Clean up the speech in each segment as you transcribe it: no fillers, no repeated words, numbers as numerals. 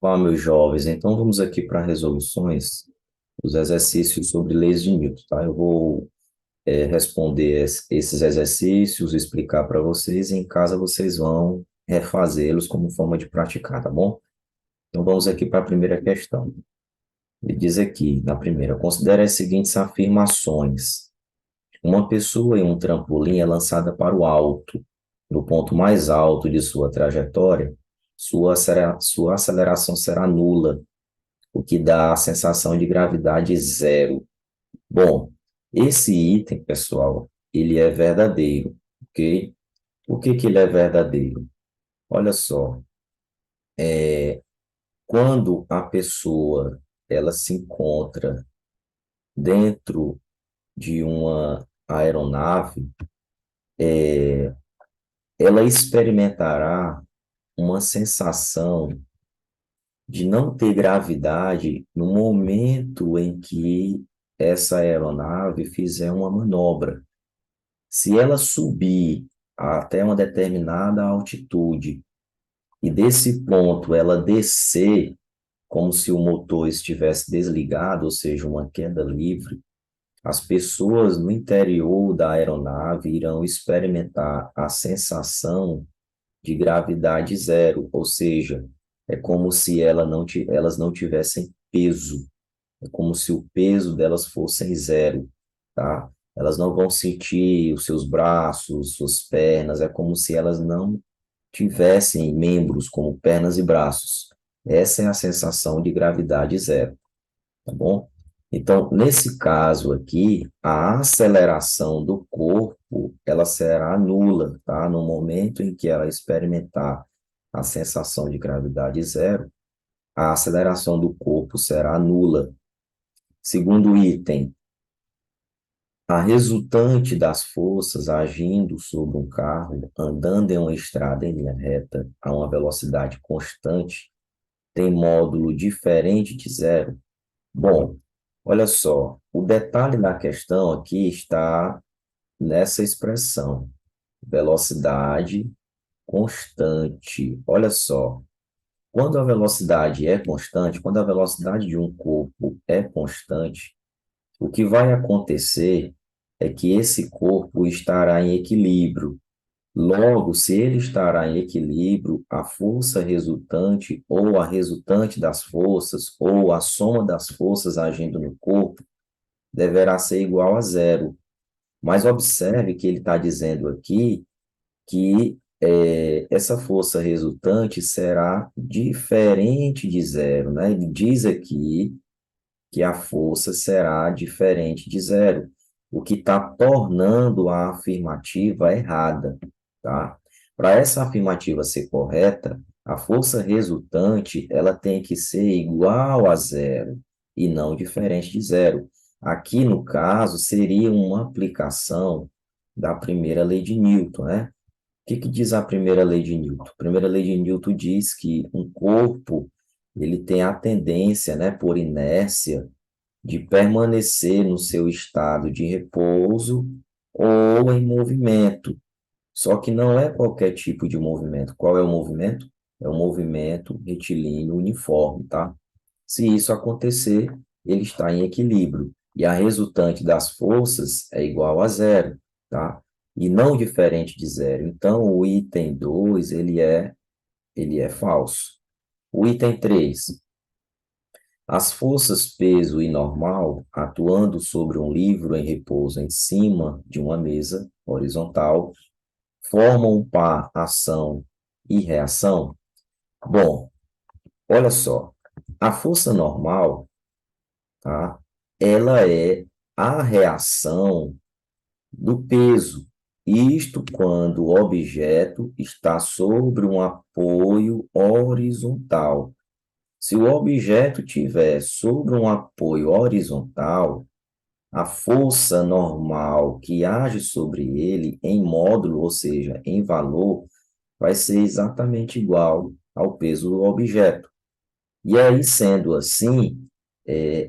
Olá, meus jovens. Então, vamos aqui para resoluções dos exercícios sobre leis de Newton, tá? Eu vou responder esses exercícios, explicar para vocês, e em casa vocês vão refazê-los como forma de praticar, tá bom? Então, vamos aqui para a primeira questão. Ele diz aqui, na primeira, considere as seguintes afirmações. Uma pessoa em um trampolim é lançada para o alto. No ponto mais alto de sua trajetória, sua aceleração será nula, o que dá a sensação de gravidade zero. Bom, esse item, pessoal, ele é verdadeiro, ok? Por que que ele é verdadeiro? Olha só, quando a pessoa ela se encontra dentro de uma aeronave, ela experimentará uma sensação de não ter gravidade no momento em que essa aeronave fizer uma manobra. Se ela subir até uma determinada altitude e desse ponto ela descer como se o motor estivesse desligado, ou seja, uma queda livre, as pessoas no interior da aeronave irão experimentar a sensação de gravidade zero, ou seja, é como se elas não tivessem peso, é como se o peso delas fosse zero, tá? Elas não vão sentir os seus braços, suas pernas, é como se elas não tivessem membros como pernas e braços. Essa é a sensação de gravidade zero, tá bom? Então, nesse caso aqui, a aceleração do corpo, ela será nula, tá? No momento em que ela experimentar a sensação de gravidade zero, a aceleração do corpo será nula. Segundo item, a resultante das forças agindo sobre um carro, andando em uma estrada em linha reta a uma velocidade constante, tem módulo diferente de zero? Bom, olha só, o detalhe da questão aqui está nessa expressão, velocidade constante. Olha só, quando a velocidade é constante, quando a velocidade de um corpo é constante, o que vai acontecer é que esse corpo estará em equilíbrio. Logo, se ele estará em equilíbrio, a força resultante, ou a resultante das forças, ou a soma das forças agindo no corpo, deverá ser igual a zero. Mas observe que ele está dizendo aqui que essa força resultante será diferente de zero, né? Ele diz aqui que a força será diferente de zero, o que está tornando a afirmativa errada, tá? Para essa afirmativa ser correta, a força resultante ela tem que ser igual a zero e não diferente de zero. Aqui, no caso, seria uma aplicação da primeira lei de Newton, né? O que que diz a primeira lei de Newton? A primeira lei de Newton diz que um corpo ele tem a tendência, né, por inércia, de permanecer no seu estado de repouso ou em movimento. Só que não é qualquer tipo de movimento. Qual é o movimento? É o movimento retilíneo uniforme, tá? Se isso acontecer, ele está em equilíbrio. E a resultante das forças é igual a zero, tá? E não diferente de zero. Então, o item 2 ele é falso. O item 3, as forças peso e normal, atuando sobre um livro em repouso em cima de uma mesa horizontal, formam um par ação e reação? Bom, olha só, a força normal, tá? Ela é a reação do peso. Isto quando o objeto está sobre um apoio horizontal. Se o objeto tiver sobre um apoio horizontal, a força normal que age sobre ele em módulo, ou seja, em valor, vai ser exatamente igual ao peso do objeto. E aí, sendo assim,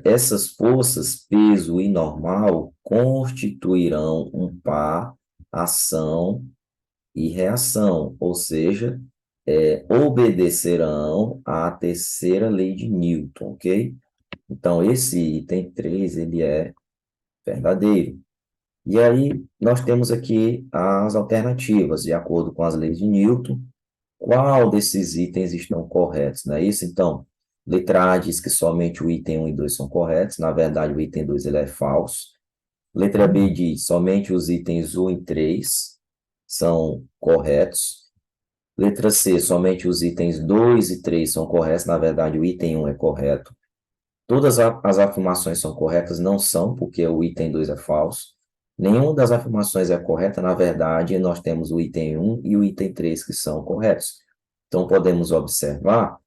essas forças, peso e normal, constituirão um par ação e reação, ou seja, obedecerão à terceira lei de Newton, ok? Então, esse item 3 ele é verdadeiro. E aí, nós temos aqui as alternativas, de acordo com as leis de Newton, qual desses itens estão corretos, não é isso? Então, letra A diz que somente o item 1 e 2 são corretos, na verdade, o item 2 ele é falso. Letra B diz somente os itens 1 e 3 são corretos. Letra C, somente os itens 2 e 3 são corretos, na verdade, o item 1 é correto. Todas as afirmações são corretas, não são, porque o item 2 é falso. Nenhuma das afirmações é correta, na verdade, nós temos o item 1 e o item 3 que são corretos. Então, podemos observar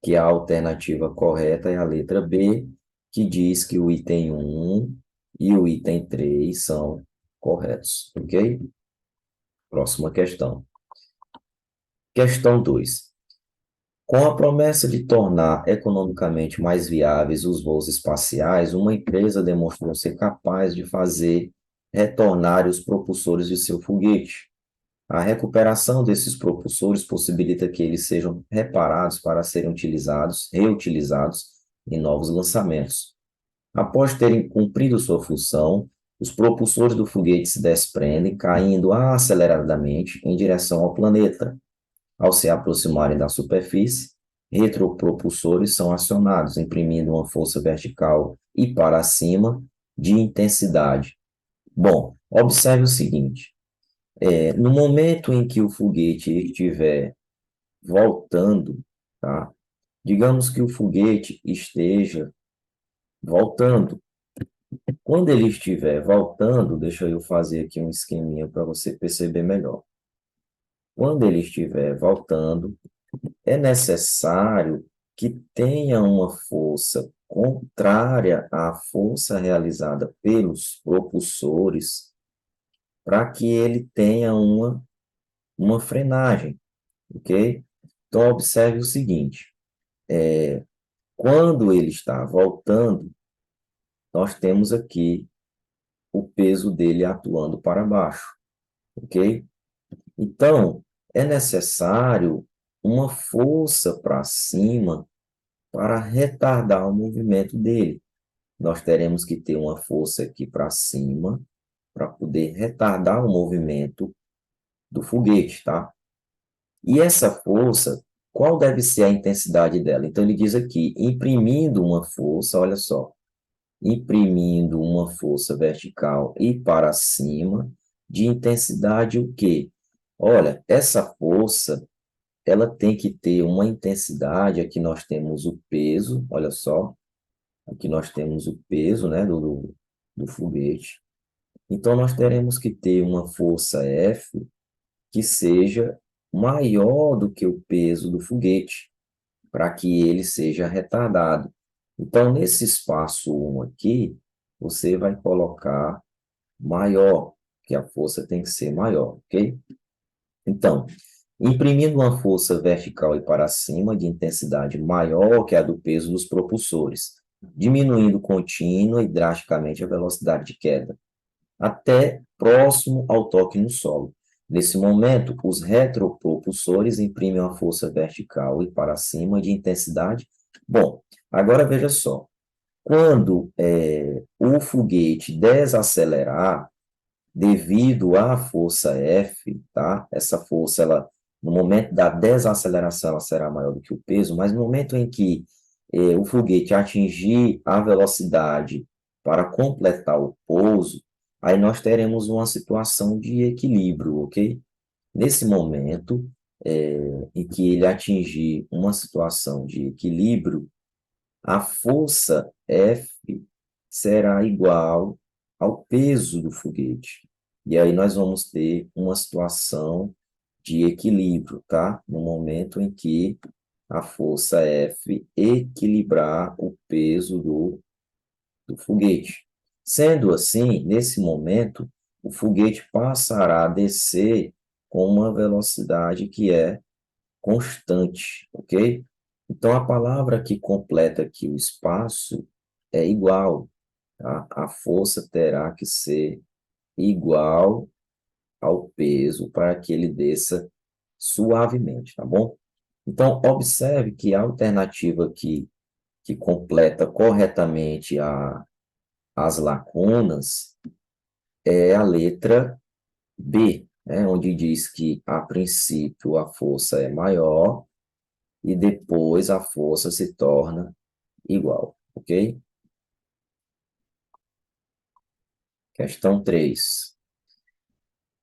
que a alternativa correta é a letra B, que diz que o item 1 e o item 3 são corretos, ok? Próxima questão. Questão 2. Com a promessa de tornar economicamente mais viáveis os voos espaciais, uma empresa demonstrou ser capaz de fazer retornar os propulsores de seu foguete. A recuperação desses propulsores possibilita que eles sejam reparados para serem reutilizados em novos lançamentos. Após terem cumprido sua função, os propulsores do foguete se desprendem, caindo aceleradamente em direção ao planeta. Ao se aproximarem da superfície, retropropulsores são acionados, imprimindo uma força vertical e para cima de intensidade. Bom, observe o seguinte: no momento em que o foguete estiver voltando, tá? Digamos que o foguete esteja voltando. Quando ele estiver voltando, deixa eu fazer aqui um esqueminha para você perceber melhor. Quando ele estiver voltando, é necessário que tenha uma força contrária à força realizada pelos propulsores para que ele tenha uma frenagem, ok? Então, observe o seguinte: quando ele está voltando, nós temos aqui o peso dele atuando para baixo, ok? Então, é necessário uma força para cima para retardar o movimento dele. Nós teremos que ter uma força aqui para cima para poder retardar o movimento do foguete, tá? E essa força, qual deve ser a intensidade dela? Então, ele diz aqui, imprimindo uma força, olha só, imprimindo uma força vertical e para cima, de intensidade o quê? Olha, essa força, ela tem que ter uma intensidade, aqui nós temos o peso, olha só, aqui nós temos o peso, né, do foguete. Então, nós teremos que ter uma força F que seja maior do que o peso do foguete, para que ele seja retardado. Então, nesse espaço 1 aqui, você vai colocar maior, que a força tem que ser maior, ok? Então, imprimindo uma força vertical e para cima de intensidade maior que a do peso dos propulsores, diminuindo contínua e drasticamente a velocidade de queda, até próximo ao toque no solo. Nesse momento, os retropropulsores imprimem uma força vertical e para cima de intensidade. Bom, agora veja só. Quando o foguete desacelerar, devido à força F, tá? Essa força, ela, no momento da desaceleração, ela será maior do que o peso, mas no momento em que o foguete atingir a velocidade para completar o pouso, aí nós teremos uma situação de equilíbrio, ok? Nesse momento, em que ele atingir uma situação de equilíbrio, a força F será igual ao peso do foguete. E aí nós vamos ter uma situação de equilíbrio, tá? No momento em que a força F equilibrar o peso do foguete. Sendo assim, nesse momento, o foguete passará a descer com uma velocidade que é constante, ok? Então, a palavra que completa aqui o espaço é igual, tá? A força terá que ser igual ao peso para que ele desça suavemente, tá bom? Então, observe que a alternativa que completa corretamente as lacunas é a letra B, né, onde diz que, a princípio, a força é maior e depois a força se torna igual, ok? Questão 3.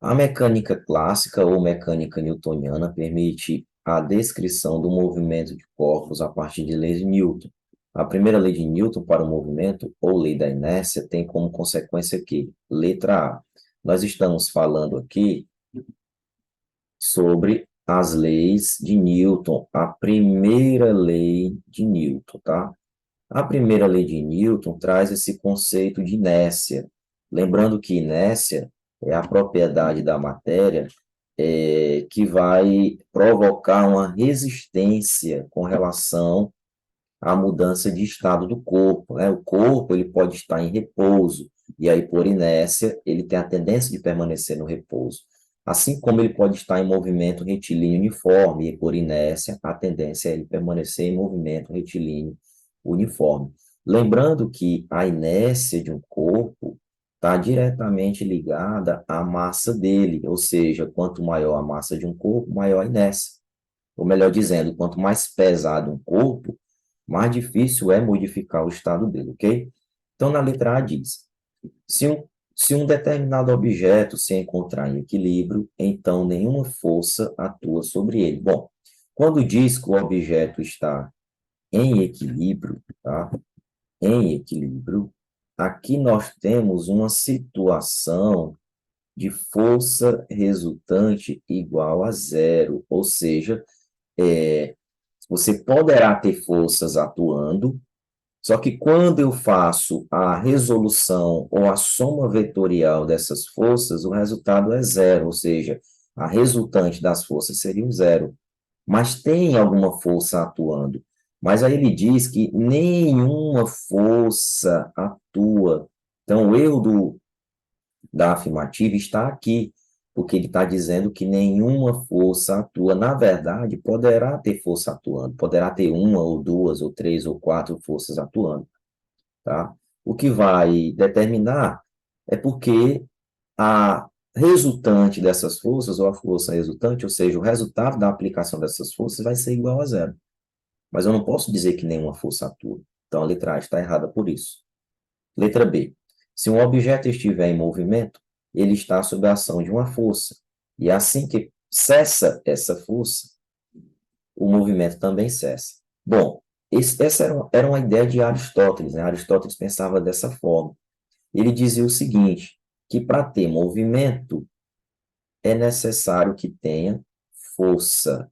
A mecânica clássica ou mecânica newtoniana permite a descrição do movimento de corpos a partir de leis de Newton. A primeira lei de Newton para o movimento, ou lei da inércia, tem como consequência que, letra A, nós estamos falando aqui sobre as leis de Newton, a primeira lei de Newton, tá? A primeira lei de Newton traz esse conceito de inércia. Lembrando que inércia é a propriedade da matéria que vai provocar uma resistência com relação à mudança de estado do corpo, né? O corpo ele pode estar em repouso, e aí, por inércia, ele tem a tendência de permanecer no repouso. Assim como ele pode estar em movimento retilíneo uniforme, e por inércia, a tendência é ele permanecer em movimento retilíneo uniforme. Lembrando que a inércia de um corpo está diretamente ligada à massa dele, ou seja, quanto maior a massa de um corpo, maior a inércia. Ou melhor dizendo, quanto mais pesado um corpo, mais difícil é modificar o estado dele, ok? Então, na letra A diz, se um determinado objeto se encontrar em equilíbrio, então nenhuma força atua sobre ele. Bom, quando diz que o objeto está em equilíbrio, tá? Em equilíbrio, aqui nós temos uma situação de força resultante igual a zero, ou seja, você poderá ter forças atuando, só que quando eu faço a resolução ou a soma vetorial dessas forças, o resultado é zero, ou seja, a resultante das forças seria um zero. Mas tem alguma força atuando. Mas aí ele diz que nenhuma força atua. Então, o erro da afirmativa está aqui, porque ele está dizendo que nenhuma força atua. Na verdade, poderá ter força atuando, poderá ter uma ou duas ou três ou quatro forças atuando, tá? O que vai determinar é porque a resultante dessas forças, ou a força resultante, ou seja, o resultado da aplicação dessas forças vai ser igual a zero. Mas eu não posso dizer que nenhuma força atua. Então, a letra A está errada por isso. Letra B. Se um objeto estiver em movimento, ele está sob a ação de uma força. E assim que cessa essa força, o movimento também cessa. Bom, essa era uma ideia de Aristóteles, né? Aristóteles pensava dessa forma. Ele dizia o seguinte, que para ter movimento é necessário que tenha força.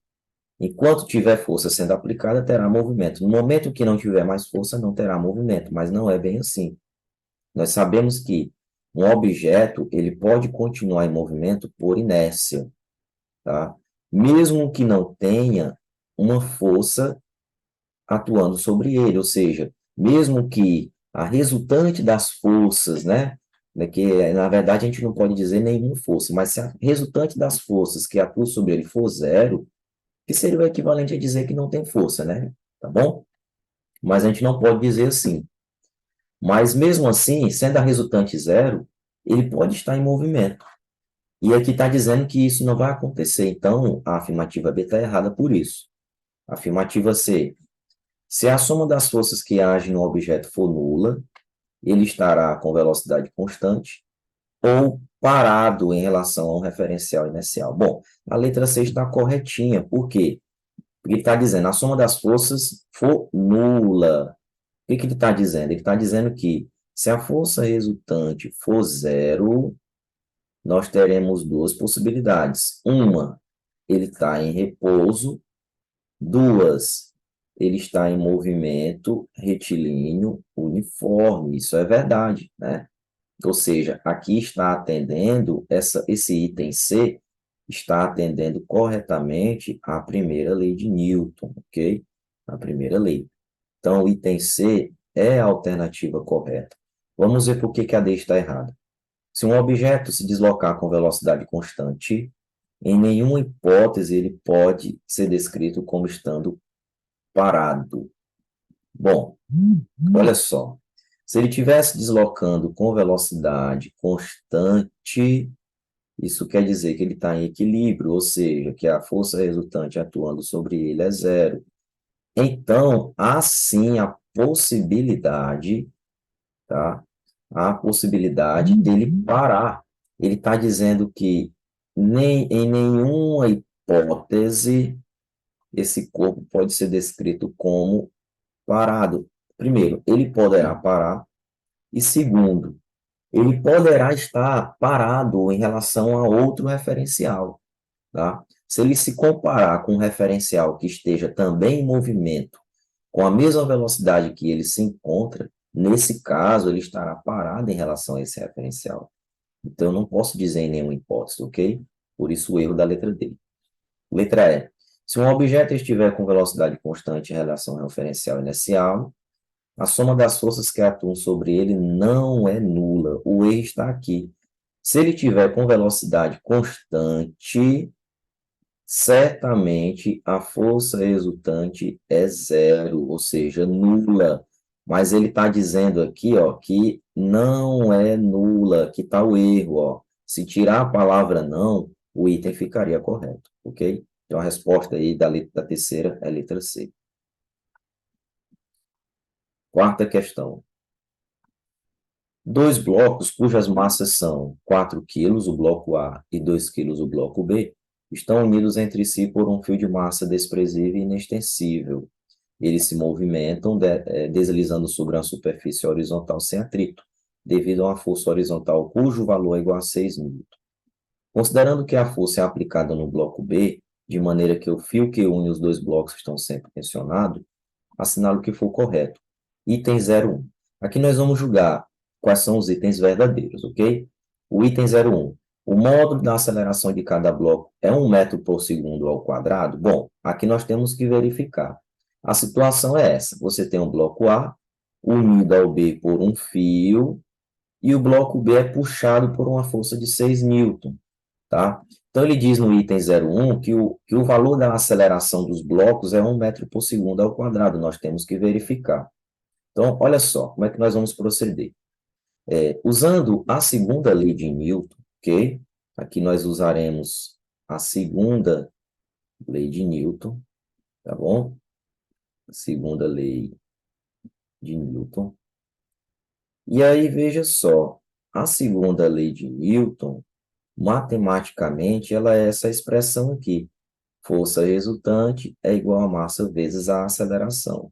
Enquanto tiver força sendo aplicada, terá movimento. No momento que não tiver mais força, não terá movimento, mas não é bem assim. Nós sabemos que um objeto, ele pode continuar em movimento por inércia, tá? Mesmo que não tenha uma força atuando sobre ele, ou seja, mesmo que a resultante das forças, né, que na verdade a gente não pode dizer nenhuma força, mas se a resultante das forças que atuam sobre ele for zero, que seria o equivalente a dizer que não tem força, né? Tá bom? Mas a gente não pode dizer assim. Mas mesmo assim, sendo a resultante zero, ele pode estar em movimento. E aqui está dizendo que isso não vai acontecer. Então, a afirmativa B está errada por isso. Afirmativa C. Se a soma das forças que agem no objeto for nula, ele estará com velocidade constante ou parado em relação a um referencial inercial. Bom, a letra C está corretinha. Por quê? Porque ele está dizendo a soma das forças for nula. O que ele está dizendo? Ele está dizendo que se a força resultante for zero, nós teremos duas possibilidades. Uma, ele está em repouso. Duas, ele está em movimento retilíneo uniforme. Isso é verdade, né? Ou seja, aqui está atendendo, esse item C está atendendo corretamente à primeira lei de Newton, ok? A primeira lei. Então, o item C é a alternativa correta. Vamos ver por que a D está errada. Se um objeto se deslocar com velocidade constante, em nenhuma hipótese ele pode ser descrito como estando parado. Bom, olha só. Se ele estivesse deslocando com velocidade constante, isso quer dizer que ele está em equilíbrio, ou seja, que a força resultante atuando sobre ele é zero. Então, há sim a possibilidade, tá? Há a possibilidade dele parar. Ele está dizendo que em nenhuma hipótese esse corpo pode ser descrito como parado. Primeiro, ele poderá parar, e segundo, ele poderá estar parado em relação a outro referencial, tá? Se ele se comparar com um referencial que esteja também em movimento, com a mesma velocidade que ele se encontra, nesse caso, ele estará parado em relação a esse referencial. Então, eu não posso dizer em nenhuma hipótese, ok? Por isso, o erro da letra D. Letra E. Se um objeto estiver com velocidade constante em relação ao referencial inicial, a soma das forças que atuam sobre ele não é nula. O erro está aqui. Se ele tiver com velocidade constante, certamente a força resultante é zero, ou seja, nula. Mas ele está dizendo aqui, ó, que não é nula, que está o erro, ó. Se tirar a palavra não, o item ficaria correto, ok? Então a resposta aí da terceira é a letra C. Quarta questão. Dois blocos cujas massas são 4 quilos, o bloco A, e 2 quilos, o bloco B, estão unidos entre si por um fio de massa desprezível e inextensível. Eles se movimentam deslizando sobre uma superfície horizontal sem atrito, devido a uma força horizontal cujo valor é igual a 6 newton. Considerando que a força é aplicada no bloco B, de maneira que o fio que une os dois blocos estão sempre tensionados, assinale o que for correto. Item 01. Aqui nós vamos julgar quais são os itens verdadeiros, ok? O item 01. O módulo da aceleração de cada bloco é 1 metro por segundo ao quadrado? Bom, aqui nós temos que verificar. A situação é essa. Você tem um bloco A, unido ao B por um fio, e o bloco B é puxado por uma força de 6 newton, tá? Então, ele diz no item 01 que o valor da aceleração dos blocos é 1 metro por segundo ao quadrado. Nós temos que verificar. Então, olha só, como é que nós vamos proceder? Usando a segunda lei de Newton, ok? Aqui nós usaremos a segunda lei de Newton, tá bom? A segunda lei de Newton. E aí, veja só, a segunda lei de Newton, matematicamente, ela é essa expressão aqui. Força resultante é igual a massa vezes a aceleração.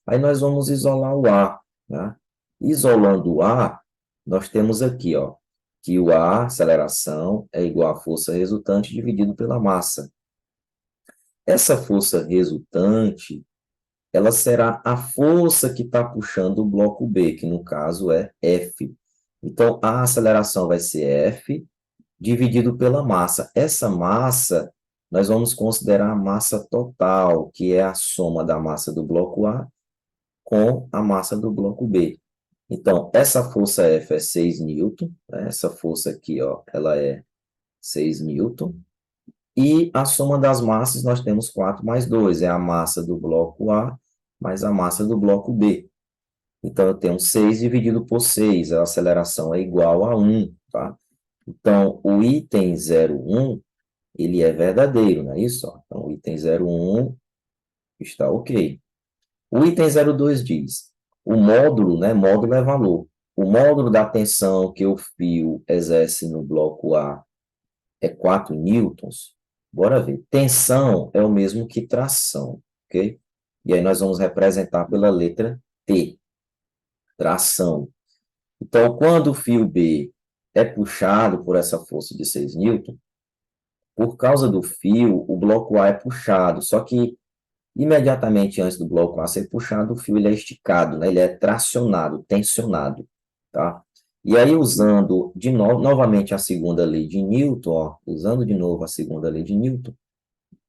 Aí nós vamos isolar o A, né? Isolando o A, nós temos aqui, ó, que o A, aceleração, é igual à força resultante dividido pela massa. Essa força resultante, ela será a força que está puxando o bloco B, que no caso é F. Então, a aceleração vai ser F dividido pela massa. Essa massa, nós vamos considerar a massa total, que é a soma da massa do bloco A com a massa do bloco B. Então, essa força F é 6 newton, né? Essa força aqui, ó, ela é 6 newton. E a soma das massas, nós temos 4 mais 2, é a massa do bloco A mais a massa do bloco B. Então, eu tenho 6 dividido por 6, a aceleração é igual a 1, tá? Então, o item 01, ele é verdadeiro, não é isso? Então, o item 01 está ok. O item 02 diz, o módulo, né? Módulo é valor. O módulo da tensão que o fio exerce no bloco A é 4 newtons. Bora ver. Tensão é o mesmo que tração, ok? E aí nós vamos representar pela letra T, tração. Então, quando o fio B é puxado por essa força de 6 newtons, por causa do fio, o bloco A é puxado, só que imediatamente antes do bloco A ser puxado, o fio ele é esticado, né? Ele é tracionado, tensionado, tá? E aí, usando de novo, novamente a segunda lei de Newton, ó, usando de novo a segunda lei de Newton,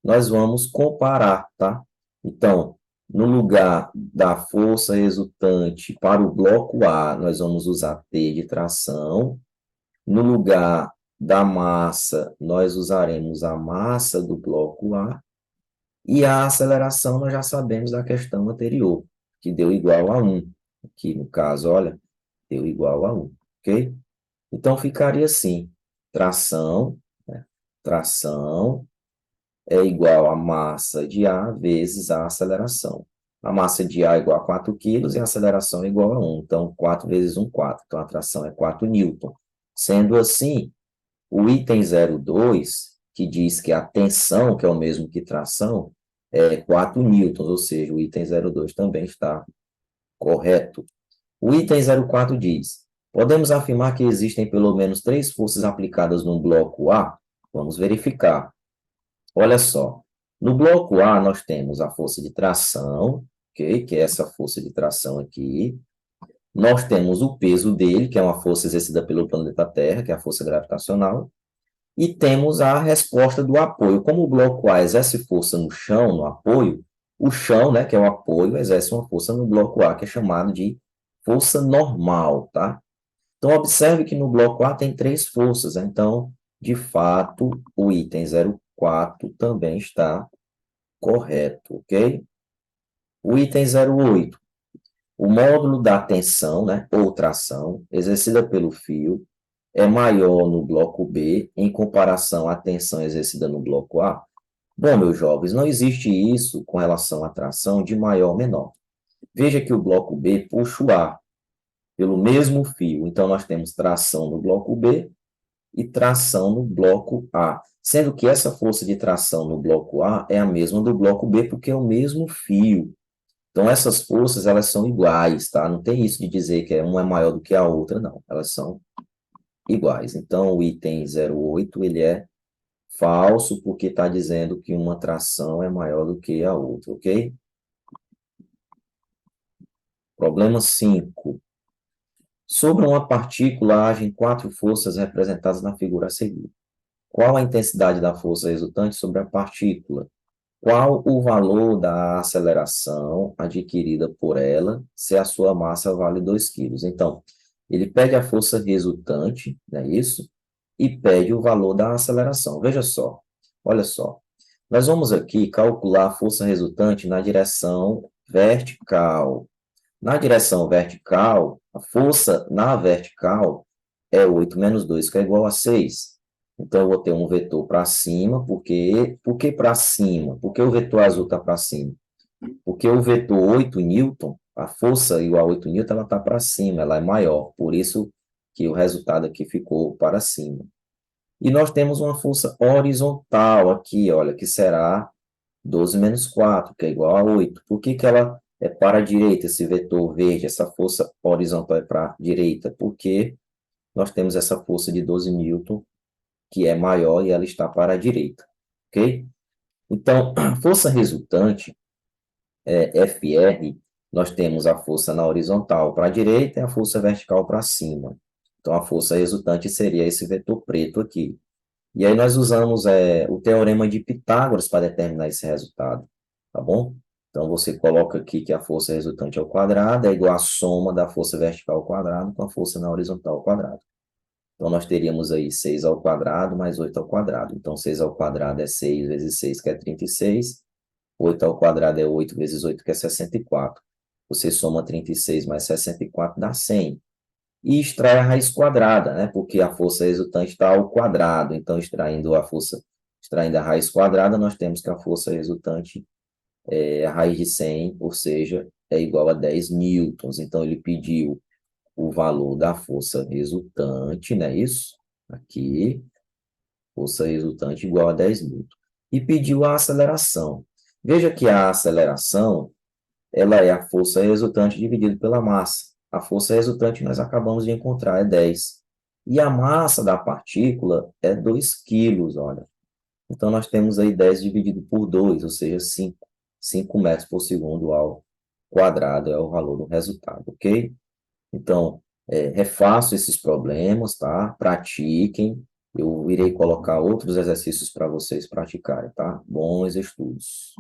nós vamos comparar, tá? Então, no lugar da força resultante para o bloco A, nós vamos usar T de tração. No lugar da massa, nós usaremos a massa do bloco A, e a aceleração nós já sabemos da questão anterior, que deu igual a 1. Aqui, no caso, olha, deu igual a 1, ok? Então, ficaria assim, tração, né? Tração é igual a massa de A vezes a aceleração. A massa de A é igual a 4 quilos e a aceleração é igual a 1. Então, 4 vezes 1, 4. Então, a tração é 4 newton. Sendo assim, o item 02, que diz que a tensão, que é o mesmo que tração, é 4 newtons, ou seja, o item 02 também está correto. O item 04 diz: podemos afirmar que existem pelo menos 3 forças aplicadas no bloco A? Vamos verificar. Olha só. No bloco A, nós temos a força de tração, ok? Que é essa força de tração aqui. Nós temos o peso dele, que é uma força exercida pelo planeta Terra, que é a força gravitacional. E temos a resposta do apoio. Como o bloco A exerce força no chão, no apoio, o chão, né, que é o apoio, exerce uma força no bloco A, que é chamado de força normal, tá? Então, observe que no bloco A tem 3 forças. Então, de fato, o item 04 também está correto, ok? O item 08. O módulo da tensão, né, ou tração, exercida pelo fio, é maior no bloco B em comparação à tensão exercida no bloco A? Bom, meus jovens, não existe isso com relação à tração de maior ou menor. Veja que o bloco B puxa o A pelo mesmo fio. Então, nós temos tração no bloco B e tração no bloco A. Sendo que essa força de tração no bloco A é a mesma do bloco B, porque é o mesmo fio. Então, essas forças, elas são iguais, tá? Não tem isso de dizer que uma é maior do que a outra, não. Elas são iguais. Então, o item 08, ele é falso, porque está dizendo que uma tração é maior do que a outra, ok? Problema 5. Sobre uma partícula, agem 4 forças representadas na figura a seguir. Qual a intensidade da força resultante sobre a partícula? Qual o valor da aceleração adquirida por ela se a sua massa vale 2 quilos? Então, ele pede a força resultante, não é isso? E pede o valor da aceleração. Veja só, olha só. Nós vamos aqui calcular a força resultante na direção vertical. Na direção vertical, a força na vertical é 8 menos 2, que é igual a 6. Então, eu vou ter um vetor para cima, por que para cima? Por que o vetor azul está para cima? Porque o vetor 8 newton, a força igual a 8 newton, ela está para cima, ela é maior. Por isso que o resultado aqui ficou para cima. E nós temos uma força horizontal aqui, olha, que será 12 menos 4, que é igual a 8. Por que que ela é para a direita, esse vetor verde, essa força horizontal é para a direita? Porque nós temos essa força de 12 newton, que é maior e ela está para a direita, ok? Então, a força resultante, FR, nós temos a força na horizontal para a direita e a força vertical para cima. Então, a força resultante seria esse vetor preto aqui. E aí nós usamos o teorema de Pitágoras para determinar esse resultado, tá bom? Então, você coloca aqui que a força resultante ao quadrado é igual à soma da força vertical ao quadrado com a força na horizontal ao quadrado. Então, nós teríamos aí 6 ao quadrado mais 8 ao quadrado. Então, 6 ao quadrado é 6 vezes 6, que é 36. 8 ao quadrado é 8 vezes 8, que é 64. Você soma 36 mais 64, dá 100. E extrai a raiz quadrada, né? Porque a força resultante está ao quadrado. Então, extraindo a raiz quadrada, nós temos que a força resultante é a raiz de 100, ou seja, é igual a 10 newtons. Então, ele pediu o valor da força resultante, não é isso? Aqui, força resultante igual a 10 newtons. E pediu a aceleração. Veja que a aceleração, ela é a força resultante dividido pela massa. A força resultante nós acabamos de encontrar, é 10. E a massa da partícula é 2 quilos, olha. Então, nós temos aí 10 dividido por 2, ou seja, 5. 5 metros por segundo ao quadrado é o valor do resultado, ok? Então, refaço esses problemas, tá? Pratiquem. Eu irei colocar outros exercícios para vocês praticarem, tá? Bons estudos.